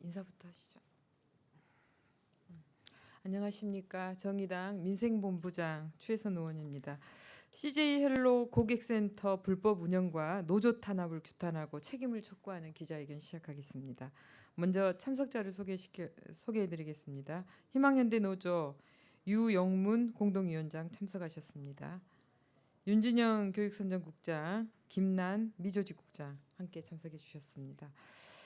인사부터 하시죠. 안녕하십니까. 정의당 민생본부장 최혜선 의원입니다. CJ 헬로 고객센터 불법 운영과 노조 탄압을 규탄하고 책임을 촉구하는 기자회견 시작하겠습니다. 먼저 참석자를 소개해드리겠습니다. 희망현대 노조 유영문 공동위원장 참석하셨습니다. 윤진영 교육선전국장, 김난 미조직국장 함께 참석해 주셨습니다.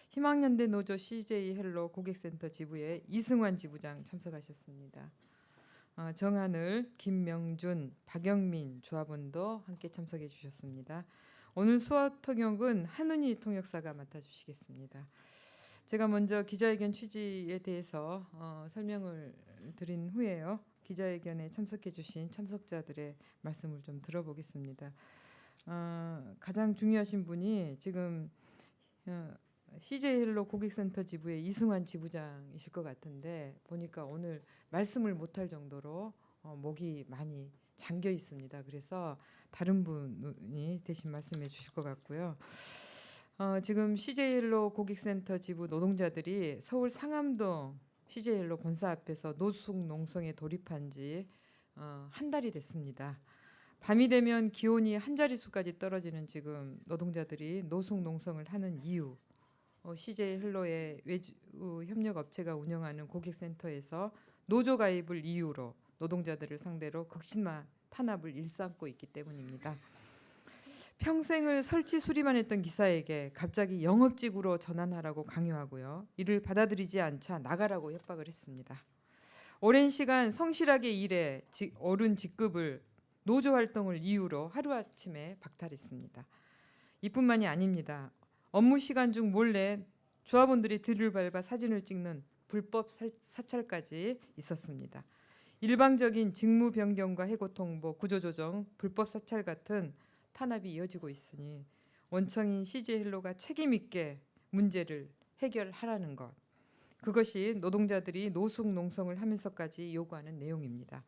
희망현대 노조 CJ 헬로 고객센터 지부의 이승환 지부장 참석하셨습니다. 정하늘, 김명준, 박영민 조합원도 함께 참석해 주셨습니다. 오늘 수업 통역은 한은희 통역사가 맡아주시겠습니다. 제가 먼저 기자회견 취지에 대해서 설명을 드린 후에요. 기자회견에 참석해 주신 참석자들의 말씀을 좀 들어보겠습니다. 가장 중요하신 분이 지금 CJ 헬로 고객센터 지부의 이승환 지부장이실 것 같은데 보니까 오늘 말씀을 못할 정도로 목이 많이 잠겨 있습니다. 그래서 다른 분이 대신 말씀해 주실 것 같고요. 지금 CJ 헬로 고객센터 지부 노동자들이 서울 상암동 CJ 헬로 본사 앞에서 노숙 농성에 돌입한 지 한 달이 됐습니다. 밤이 되면 기온이 한 자릿수까지 떨어지는 지금 노동자들이 노숙 농성을 하는 이유, CJ 헬로의 외주 협력 업체가 운영하는 고객센터에서 노조 가입을 이유로 노동자들을 상대로 극심한 탄압을 일삼고 있기 때문입니다. 평생을 설치 수리만 했던 기사에게 갑자기 영업직으로 전환하라고 강요하고요. 이를 받아들이지 않자 나가라고 협박을 했습니다. 오랜 시간 성실하게 일해 오른 직급을 노조 활동을 이유로 하루아침에 박탈했습니다. 이뿐만이 아닙니다. 업무 시간 중 몰래 조합원들이 뒤를 밟아 사진을 찍는 불법 사찰까지 있었습니다. 일방적인 직무 변경과 해고 통보, 구조조정, 불법 사찰 같은 탄압이 이어지고 있으니 원청인 CJ 헬로가 책임 있게 문제를 해결하라는 것. 그것이 노동자들이 노숙 농성을 하면서까지 요구하는 내용입니다.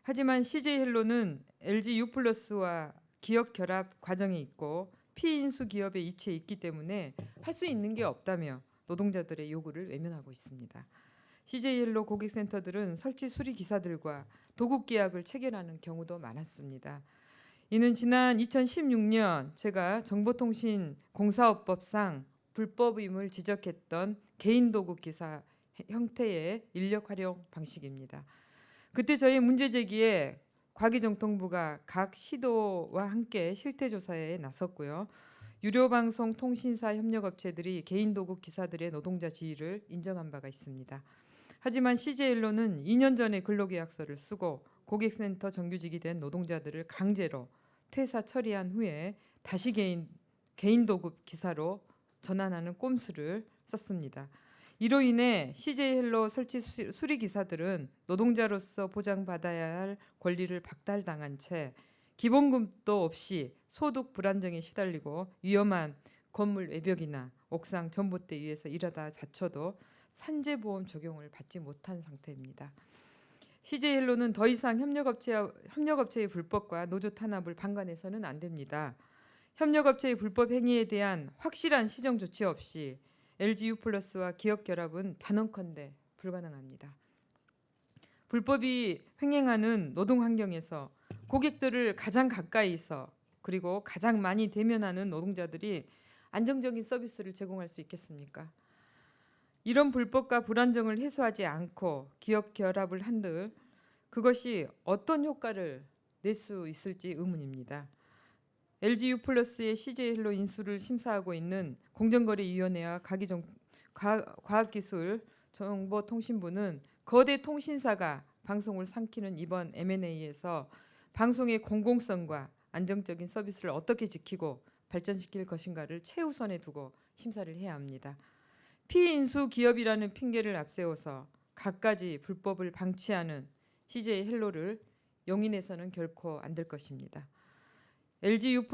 하지만 CJ 헬로는 LG U+와 기업 결합 과정에 있고 피인수 기업에 이치해 있기 때문에 할 수 있는 게 없다며 노동자들의 요구를 외면하고 있습니다. CJ 헬로 고객센터들은 설치 수리 기사들과 도급 계약을 체결하는 경우도 많았습니다. 이는 지난 2016년 제가 정보통신공사업법상 불법임을 지적했던 개인 도급 기사 형태의 인력 활용 방식입니다. 그때 저희 문제 제기에 과기정통부가 각 시도와 함께 실태조사에 나섰고요. 유료방송 통신사 협력업체들이 개인 도급 기사들의 노동자 지위를 인정한 바가 있습니다. 하지만 CJ헬로는 2년 전에 근로계약서를 쓰고 고객센터 정규직이 된 노동자들을 강제로 퇴사 처리한 후에 다시 개인 도급 기사로 전환하는 꼼수를 썼습니다. 이로 인해 CJ 헬로 설치 수리 기사들은 노동자로서 보장받아야 할 권리를 박탈당한 채 기본급도 없이 소득 불안정에 시달리고 위험한 건물 외벽이나 옥상 전봇대 위에서 일하다 다쳐도 산재보험 적용을 받지 못한 상태입니다. CJ 헬로는 더 이상 협력업체의 불법과 노조 탄압을 방관해서는 안 됩니다. 협력업체의 불법 행위에 대한 확실한 시정 조치 없이 LG U+와 기업 결합은 단언컨대 불가능합니다. 불법이 횡행하는 노동 환경에서 고객들을 가장 가까이서 그리고 가장 많이 대면하는 노동자들이 안정적인 서비스를 제공할 수 있겠습니까? 이런 불법과 불안정을 해소하지 않고 기업 결합을 한들 그것이 어떤 효과를 낼 수 있을지 의문입니다. LG U+의 CJ 헬로 인수를 심사하고 있는 공정거래위원회와 과학기술정보통신부는 거대 통신사가 방송을 삼키는 이번 M&A에서 방송의 공공성과 안정적인 서비스를 어떻게 지키고 발전시킬 것인가를 최우선에 두고 심사를 해야 합니다. 피인수 기업이라는 핑계를 앞세워서 갖가지 불법을 방치하는 CJ 헬로를 용인해서는 결코 안 될 것입니다. LG U+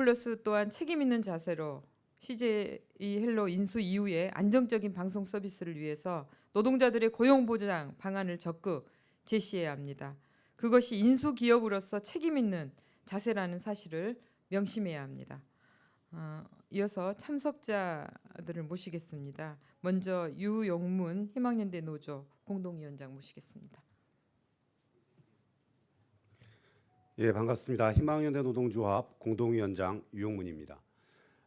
또한 책임 있는 자세로 CJ 헬로 인수 이후에 안정적인 방송 서비스를 위해서 노동자들의 고용 보장 방안을 적극 제시해야 합니다. 그것이 인수 기업으로서 책임 있는 자세라는 사실을 명심해야 합니다. 이어서 참석자들을 모시겠습니다. 먼저 유용문 희망연대 노조 공동위원장 모시겠습니다. 예, 반갑습니다. 희망연대 노동조합 공동위원장 유용문입니다.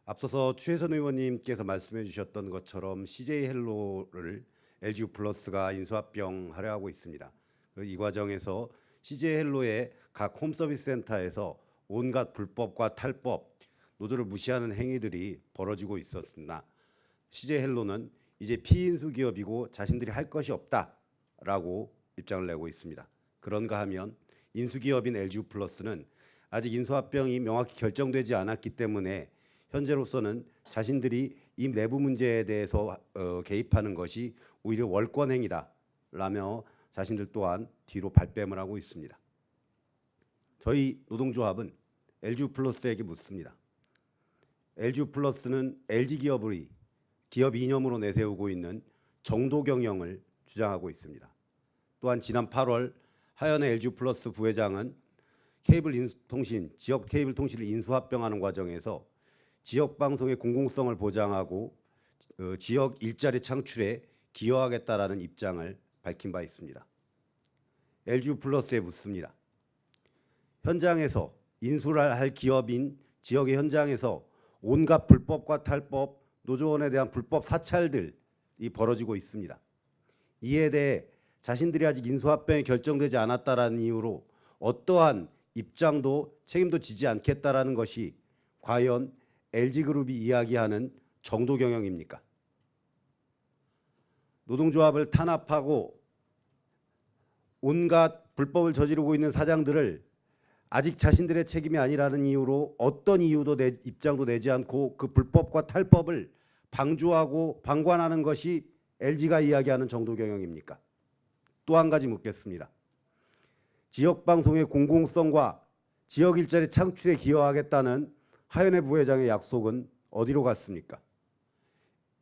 앞서서 추혜선 의원님께서 말씀해 주셨던 것처럼 CJ 헬로를 LG 플러스가 인수합병하려 하고 있습니다. 이 과정에서 CJ 헬로의 각 홈서비스 센터에서 온갖 불법과 탈법, 노조를 무시하는 행위들이 벌어지고 있었으나 CJ 헬로는 이제 피인수 기업이고 자신들이 할 것이 없다라고 입장을 내고 있습니다. 그런가 하면 인수기업인 LG 플러스는 아직 인수합병이 명확히 결정되지 않았기 때문에 현재로서는 자신들이 이 내부 문제에 대해서 개입하는 것이 오히려 월권행위다라며 자신들 또한 뒤로 발뺌을 하고 있습니다. 저희 노동조합은 LG 플러스에게 묻습니다. LG 플러스는 LG 기업의 기업 이념으로 내세우고 있는 정도 경영을 주장하고 있습니다. 또한 지난 8월 하연의 LG 플러스 부회장은 지역 케이블 통신을 인수합병하는 과정에서 지역 방송의 공공성을 보장하고 지역 일자리 창출에 기여하겠다라는 입장을 밝힌 바 있습니다. LG 플러스에 묻습니다. 현장에서 인수를 할 기업인 지역의 현장에서 온갖 불법과 탈법, 노조원에 대한 불법 사찰들이 벌어지고 있습니다. 이에 대해 자신들이 아직 인수합병이 결정되지 않았다라는 이유로 어떠한 입장도 책임도 지지 않겠다라는 것이 과연 LG그룹이 이야기하는 정도 경영입니까? 노동조합을 탄압하고 온갖 불법을 저지르고 있는 사장들을 아직 자신들의 책임이 아니라는 이유로 어떤 이유도 입장도 내지 않고 그 불법과 탈법을 방조하고 방관하는 것이 LG가 이야기하는 정도 경영입니까? 또 한 가지 묻겠습니다. 지역방송의 공공성과 지역 일자리 창출에 기여하겠다는 하연의 부회장의 약속은 어디로 갔습니까?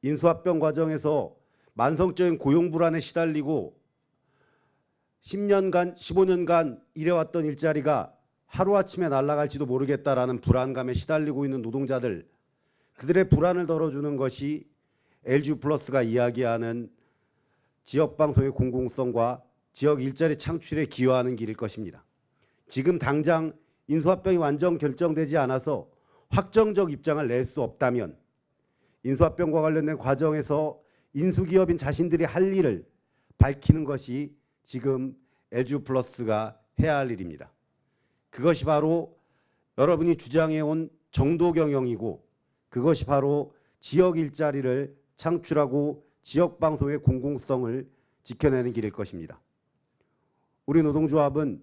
인수합병 과정에서 만성적인 고용 불안에 시달리고 10년간, 15년간 일해왔던 일자리가 하루아침에 날아갈지도 모르겠다라는 불안감에 시달리고 있는 노동자들, 그들의 불안을 덜어주는 것이 LG 플러스가 이야기하는 지역방송의 공공성과 지역 일자리 창출에 기여하는 길일 것입니다. 지금 당장 인수합병이 완전 결정되지 않아서 확정적 입장을 낼 수 없다면 인수합병과 관련된 과정에서 인수기업인 자신들이 할 일을 밝히는 것이 지금 LG 플러스가 해야 할 일입니다. 그것이 바로 여러분이 주장해온 정도 경영이고 그것이 바로 지역 일자리를 창출하고 지역 방송의 공공성을 지켜내는 길일 것입니다. 우리 노동조합은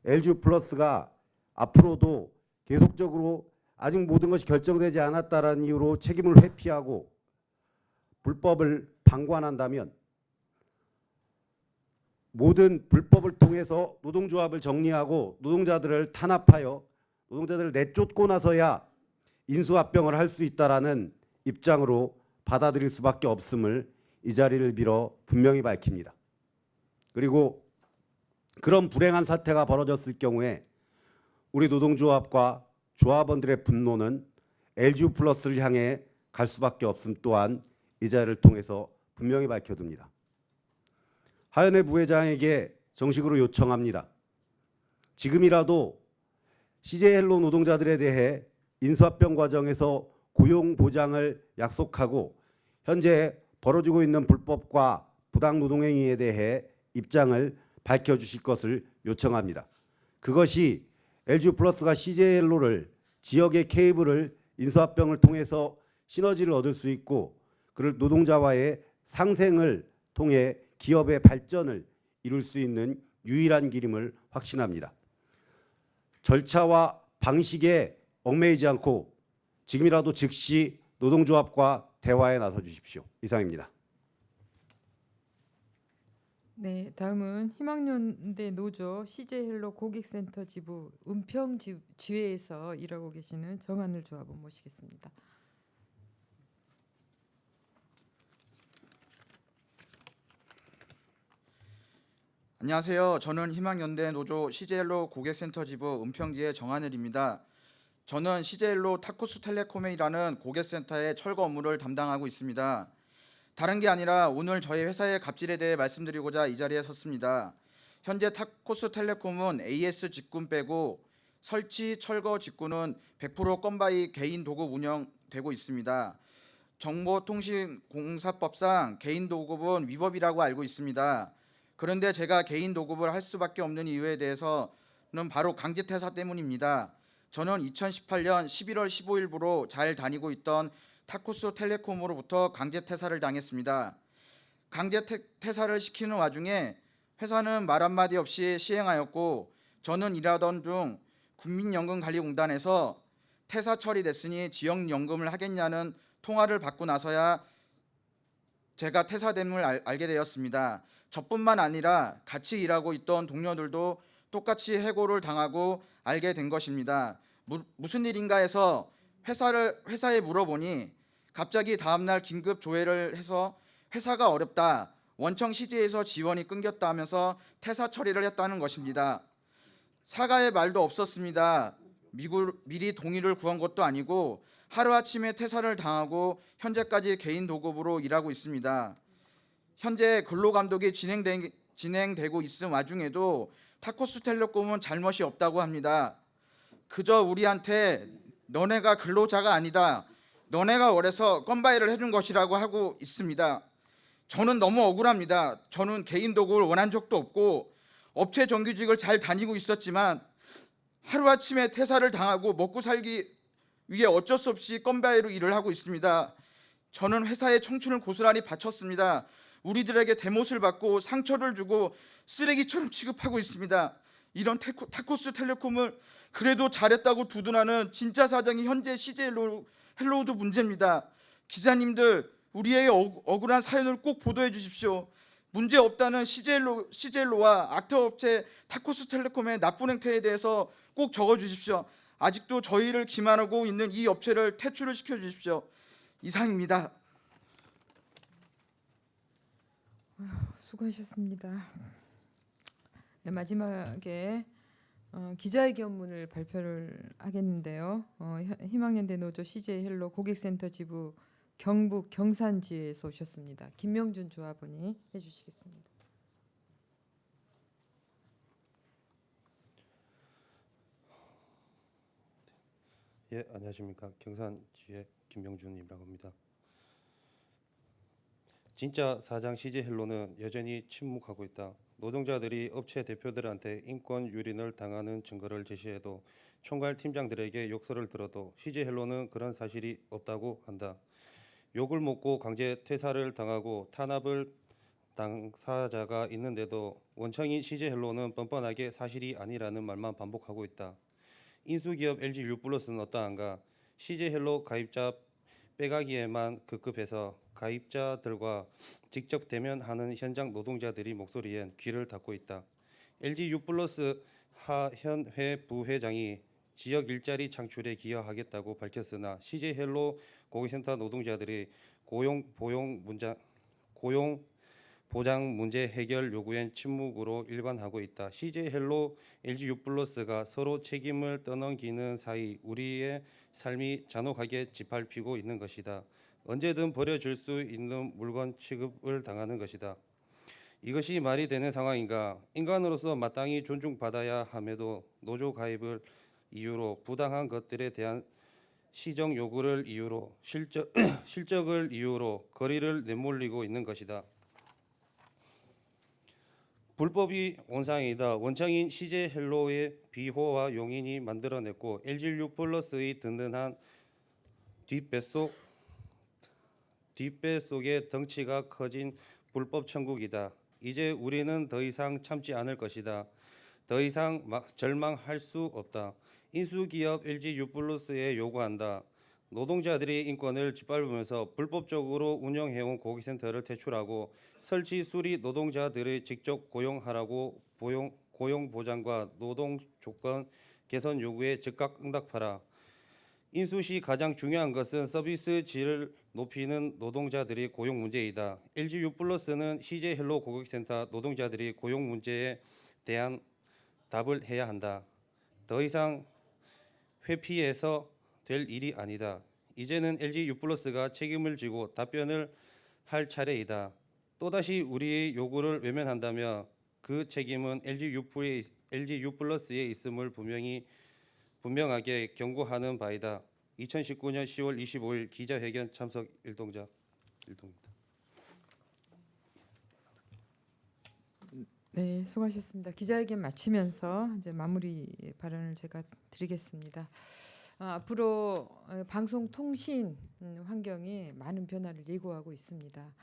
LG 플러스가 앞으로도 계속적으로 아직 모든 것이 결정되지 않았다는 이유로 책임을 회피하고 불법을 방관한다면 모든 불법을 통해서 노동조합을 정리하고 노동자들을 탄압하여 노동자들을 내쫓고 나서야 인수합병을 할 수 있다라는 입장으로 받아들일 수밖에 없음을 이 자리를 빌어 분명히 밝힙니다. 그리고 그런 불행한 사태가 벌어졌을 경우에 우리 노동조합과 조합원들의 분노는 LG 플러스를 향해 갈 수밖에 없음 또한 이 자리를 통해서 분명히 밝혀둡니다. 하연의 부회장에게 정식으로 요청합니다. 지금이라도 CJ헬로 노동자들에 대해 인수합병 과정에서 고용 보장을 약속하고 현재 벌어지고 있는 불법과 부당 노동행위에 대해 입장을 밝혀주실 것을 요청합니다. 그것이 LG 플러스가 CJ헬로를 지역의 케이블을 인수합병을 통해서 시너지를 얻을 수 있고 그를 노동자와의 상생을 통해 기업의 발전을 이룰 수 있는 유일한 길임을 확신합니다. 절차와 방식에 얽매이지 않고 지금이라도 즉시 노동조합과 대화에 나서 주십시오. 이상입니다. 네, 다음은 희망연대 노조 CJ헬로 고객센터 지부 은평 지회에서 일하고 계시는 정하늘 조합원 모시겠습니다. 안녕하세요. 저는 희망연대 노조 CJ헬로 고객센터 지부 은평지의 정하늘입니다. 저는 CJ헬로 타코스텔레콤이라는 고객센터의 철거 업무를 담당하고 있습니다. 다른 게 아니라 오늘 저희 회사의 갑질에 대해 말씀드리고자 이 자리에 섰습니다. 현재 타코스텔레콤은 AS 직군 빼고 설치, 철거 직군은 100% 건바이 개인 도급 운영되고 있습니다. 정보통신공사법상 개인 도급은 위법이라고 알고 있습니다. 그런데 제가 개인 도급을 할 수밖에 없는 이유에 대해서는 바로 강제퇴사 때문입니다. 저는 2018년 11월 15일부로 잘 다니고 있던 타코스텔레콤으로부터 강제퇴사를 당했습니다. 강제퇴사를 시키는 와중에 회사는 말 한마디 없이 시행하였고 저는 일하던 중 국민연금관리공단에서 퇴사 처리됐으니 지역연금을 하겠냐는 통화를 받고 나서야 제가 퇴사됨을 알게 되었습니다. 저뿐만 아니라 같이 일하고 있던 동료들도 똑같이 해고를 당하고 알게 된 것입니다. 무슨 일인가 해서 회사에 물어보니 갑자기 다음날 긴급 조회를 해서 회사가 어렵다, 원청 CJ에서 지원이 끊겼다 하면서 퇴사 처리를 했다는 것입니다. 사과의 말도 없었습니다. 미리 동의를 구한 것도 아니고 하루아침에 퇴사를 당하고 현재까지 개인 도급으로 일하고 있습니다. 현재 근로감독이 진행되고 있음 와중에도 타코스텔레콤은 잘못이 없다고 합니다. 그저 우리한테 너네가 근로자가 아니다, 너네가 원해서 건바이를 해준 것이라고 하고 있습니다. 저는 너무 억울합니다. 저는 개인 도급을 원한 적도 없고 업체 정규직을 잘 다니고 있었지만 하루아침에 퇴사를 당하고 먹고 살기 위해 어쩔 수 없이 건바이로 일을 하고 있습니다. 저는 회사에 청춘을 고스란히 바쳤습니다. 우리들에게 대못을 받고 상처를 주고 쓰레기처럼 취급하고 있습니다. 이런 타코스텔레콤을 그래도 잘했다고 두둔하는 진짜 사장이 현재 CJ헬로우도 문제입니다. 기자님들, 우리의 억울한 사연을 꼭 보도해 주십시오. 문제 없다는 CJ헬로와 악터업체 타코스텔레콤의 나쁜 행태에 대해서 꼭 적어 주십시오. 아직도 저희를 기만하고 있는 이 업체를 퇴출을 시켜 주십시오. 이상입니다. 수고하셨습니다. 네, 마지막에 기자회견문을 발표를 하겠는데요. 희망연대 노조 CJ헬로 고객센터 지부 경북 경산지에서 오셨습니다. 김명준 조합원이 해주시겠습니다. 예, 안녕하십니까. 경산지의 김명준이라고 합니다. 진짜 사장 CJ헬로는 여전히 침묵하고 있다. 노동자들이 업체 대표들한테 인권 유린을 당하는 증거를 제시해도 총괄 팀장들에게 욕설을 들어도 CJ헬로는 그런 사실이 없다고 한다. 욕을 먹고 강제 퇴사를 당하고 탄압을 당사자가 있는데도 원청인 CJ헬로는 뻔뻔하게 사실이 아니라는 말만 반복하고 있다. 인수기업 LG유플러스는 어떠한가? CJ헬로 가입자 빼가기에만 급급해서 가입자들과 직접 대면하는 현장 노동자들이 목소리엔 귀를 닫고 있다. LG유플러스 하현회 부회장이 지역 일자리 창출에 기여하겠다고 밝혔으나 CJ헬로 고객센터 노동자들이 고용 보장 문제 해결 요구엔 침묵으로 일관하고 있다. CJ헬로, LG유플러스가 서로 책임을 떠넘기는 사이 우리의 삶이 잔혹하게 짓밟히고 있는 것이다. 언제든 버려질 수 있는 물건 취급을 당하는 것이다. 이것이 말이 되는 상황인가? 인간으로서 마땅히 존중받아야 함에도 노조 가입을 이유로 부당한 것들에 대한 시정 요구를 이유로 실적을 이유로 거리를 내몰리고 있는 것이다. 불법이 온상이다. 원청인 CJ헬로의 비호와 용인이 만들어냈고 LG유플러스의 든든한 뒷배속에 덩치가 커진 불법 천국이다. 이제 우리는 더 이상 참지 않을 것이다. 더 이상 절망할 수 없다. 인수기업 LG유플러스에 요구한다. 노동자들의 인권을 짓밟으면서 불법적으로 운영해온 고객센터를 퇴출하고 설치 수리 노동자들을 직접 고용하라고 고용 보장과 노동 조건 개선 요구에 즉각 응답하라. 인수 시 가장 중요한 것은 서비스 질을 높이는 노동자들의 고용 문제이다. LG유플러스는 CJ헬로 고객센터 노동자들의 고용 문제에 대한 답을 해야 한다. 더 이상 회피해서 될 일이 아니다. 이제는 LG U+가 책임을 지고 답변을 할 차례이다. 또다시 우리의 요구를 외면한다면 그 책임은 LG U+에 있음을 분명하게 경고하는 바이다. 2019년 10월 25일 기자회견 참석 일동입니다. 네, 수고하셨습니다. 기자회견 마치면서 이제 마무리 발언을 제가 드리겠습니다. 앞으로 방송통신 환경에 많은 변화를 예고하고 있습니다.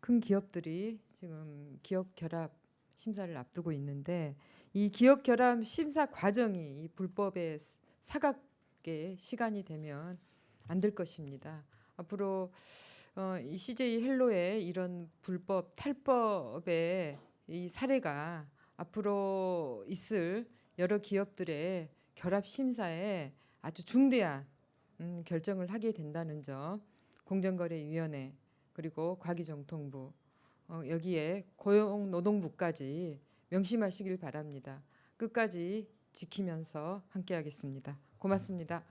큰 기업들이 지금 기업 결합 심사를 앞두고 있는데 이 기업 결합 심사 과정이 이 불법의 사각의 시간이 되면 안 될 것입니다. 앞으로 이 CJ 헬로의 이런 불법 탈법의 이 사례가 앞으로 있을 여러 기업들의 결합 심사에 아주 중대한 결정을 하게 된다는 점, 공정거래위원회 그리고 과기정통부 여기에 고용노동부까지 명심하시길 바랍니다. 끝까지 지키면서 함께하겠습니다. 고맙습니다.